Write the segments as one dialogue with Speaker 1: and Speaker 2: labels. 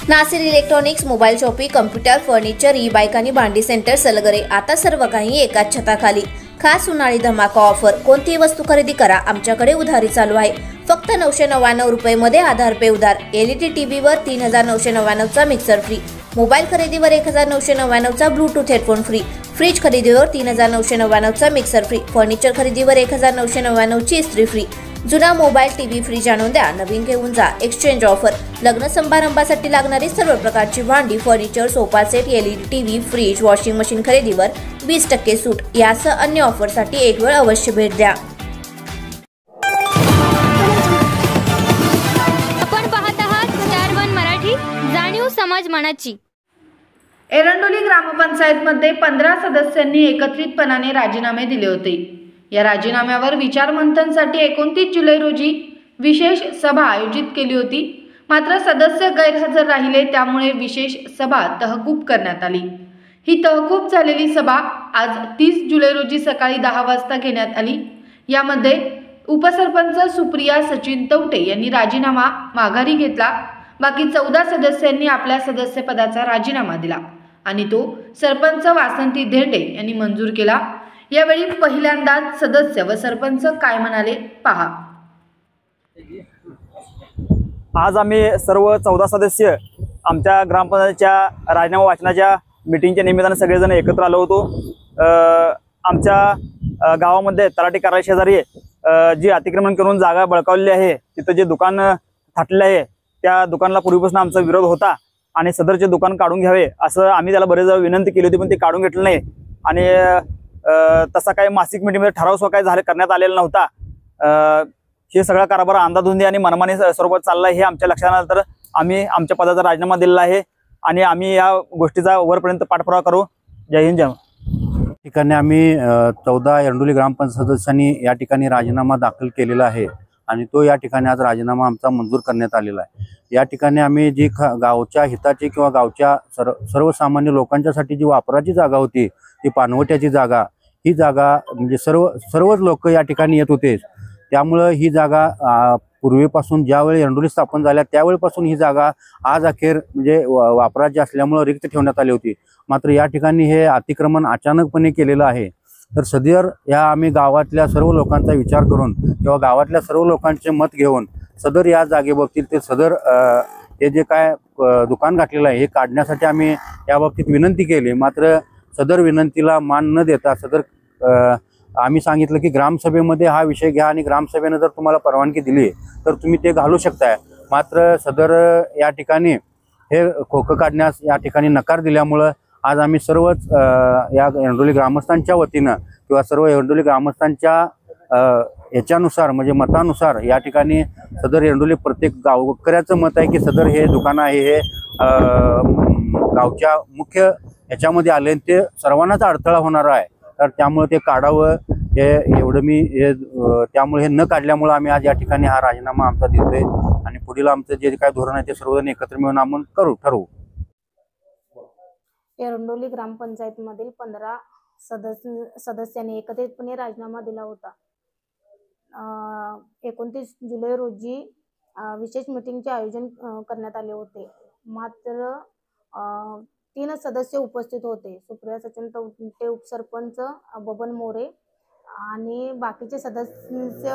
Speaker 1: Nasir electronics, mobile shoppe, computer, furniture, E bike आणि भांडी centre, Salgare, आता सर्व काही एकाच छताखाली। खास उन्हाळी धमाका ऑफर। कोणतीही वस्तू खरेदी करा, आमच्याकडे उधारी चालू आहे। फक्त 999 रुपये मध्ये आधार पे उधार। एलईडी टीव्हीवर 3999 चा मिक्सर फ्री। मोबाईल खरेदीवर 1999 चा ब्लूटूथ हेडफोन फ्री। फ्रीज खरेदीवर 3999 चा मिक्सर फ्री। फर्निचर खरेदीवर 1999 ची इस्त्री फ्री। जुना मोबाईल, टीव्ही, फ्रीज आणून द्या, नवीन घेऊन जा। Exchange offer. लग्न समारंभासाठी लागणारी सर्व प्रकारची भांडी, furniture, sofa set, LED TV, fridge, washing machine खरेदीवर 20% सूट। यासह अन्य ऑफरसाठी एक वेळ अवश्य भेट द्या।
Speaker 2: आपण पाहत आहात स्टार वन मराठी, जाणीव समाज मनाची।
Speaker 3: एरंडोली ग्रामपंचायतमध्ये 15 सदस्यांनी एकत्रितपणाने राजीनामे दिले होते। या राजीनाम्यावर विचारमंथनसाठी 29 जुलै रोजी विशेष सभा आयोजित केली होती। मात्र सदस्य गैरहजर राहिले, त्यामुळे विशेष सभा तहकूब करण्यात आली। ही तहकूब झालेली सभा आज 30 जुलै रोजी सकाळी 10 वाजता घेण्यात आली। यामध्ये उपसरपंच सुप्रिया सचिन तवटे यांनी राजीनामा माघारी घेतला। बाकी 14 सदस्यांनी आपल्या सदस्यपदाचा राजीनामा दिला आणि तो सरपंच वासंती धेंडे यांनी मंजूर केला। यावेळी पहिल्यांदाच सदस्य व सरपंच काय म्हणाले पहा।
Speaker 4: आज आम्ही सर्व 14 सदस्य आमच्या ग्रामपंचायतीच्या राजीनामा वाचनाच्या मीटिंगच्या निमित्ताने सगळेजण एकत्र आलो होतो। आमच्या गावामध्ये तलाठी कार्यालय शेजारी जी अतिक्रमण करून जागा बळकावलेली आहे, तिथं जे दुकान थाटले आहे, त्या दुकानाला पूर्वीपासून आमचा विरोध होता आणि सदरचे दुकान काढून घ्यावे असं आम्ही त्याला बरेच विनंती केली होती, पण ते काढून घेतलं नाही। आणि तसा काही मासिक मीटिंगमध्ये ठराव स्वतः झाले करण्यात आलेला नव्हता। हे सगळा कारभार अंधाधुंदी आणि मनमानी स्वरूपात चालला हे आमच्या लक्षात आल्यानंतर आम्ही आमच्या पदाचा राजीनामा दिलेला आहे आणि आम्ही या गोष्टीचा वरपर्यंत पाठपुरावा करू। जय हिंद, जय महाराष्ट्र।
Speaker 5: ठिकाणी आम्ही 14 एरंडोली ग्रामपंचायत सदस्यांनी या ठिकाणी राजीनामा दाखल केलेला आहे आणि तो या ठिकाणी आज राजीनामा आमचा मंजूर करण्यात आलेला आहे। या ठिकाणी आम्ही जी गावच्या हिताची किंवा गावच्या सर्वसामान्य लोकांच्यासाठी जी वापराची जागा होती, ती पानवट्याची जागा, ही जागा म्हणजे सर्वच लोक या ठिकाणी येत होते। त्यामुळे ही जागा पूर्वीपासून ज्यावेळी एरंडोली स्थापन झाल्या त्यावेळीपासून ही जागा आज अखेर म्हणजे वापराची असल्यामुळे रिक्त ठेवण्यात आली होती। मात्र या ठिकाणी हे अतिक्रमण अचानकपणे केलेलं आहे। तर सदर या आम्ही गावातल्या सर्व लोकांचा विचार करून किंवा गावातल्या सर्व लोकांचे मत घेऊन सदर या जागेबाबतीत ते सदर हे जे काय दुकान घातलेलं आहे हे काढण्यासाठी आम्ही याबाबतीत विनंती केली। मात्र सदर विनंतीला मान न देता आम्ही सांगितलं की ग्रामसभेमध्ये हा विषय घ्या आणि ग्रामसभेने जर तुम्हाला परवानगी दिली तर तुम्ही ते घालू शकताय। मात्र सदर या ठिकाणी हे खोकं काढण्यास या ठिकाणी नकार दिल्यामुळं आज आम्ही सर्वच या एरंडोली ग्रामस्थांच्या वतीनं किंवा सर्व एरंडोली ग्रामस्थांच्या याच्यानुसार म्हणजे मतानुसार या ठिकाणी सदर एरंडोली प्रत्येक गावकऱ्याचं मत आहे की सदर हे दुकान आहे हे गावच्या मुख्य याच्यामध्ये आले, ते सर्वांनाच अडथळा होणार आहे। तर त्यामुळे ते काढावं हे एवढं मी त्यामुळे हे न काढल्यामुळे आम्ही आज या ठिकाणी हा राजीनामा आमचा देतोय आणि पुढील आमचं जे काय धोरण आहे ते सर्वजण एकत्र मिळून आपण ठरवू।
Speaker 6: एरंडोली ग्रामपंचायतीमधील 15 सदस्यांनी एकत्रितपणे राजीनामा दिला होता। 29 जुलै रोजी विशेष मीटिंगचे आयोजन करण्यात आले होते। मात्र 3 सदस्य उपस्थित होते। सुप्रिया सचिन तवटे, उपसरपंच बबन मोरे आणि बाकीचे सदस्य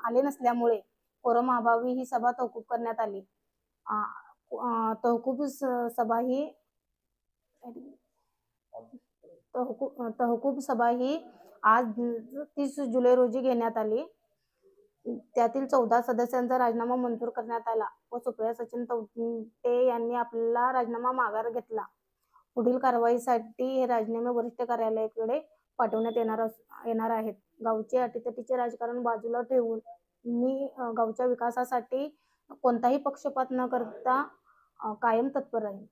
Speaker 6: आले नसल्यामुळे कोरम अभावी ही सभा तहकूब करण्यात आली। तहकूब सभा ही आज 30 जुलै रोजी घेण्यात आली। त्यातील 14 सदस्यांचा राजीनामा मंजूर करण्यात आला व सुप्रिया सचिन तवटे यांनी आपला राजीनामा माघार घेतला। पुढील कारवाईसाठी हे राजीनामे वरिष्ठ कार्यालयाकडे पाठवण्यात येणार आहेत। गावचे अटीतटीचे राजकारण बाजूला ठेवून मी गावच्या विकासासाठी कोणताही पक्षपात न करता कायम तत्पर आहे।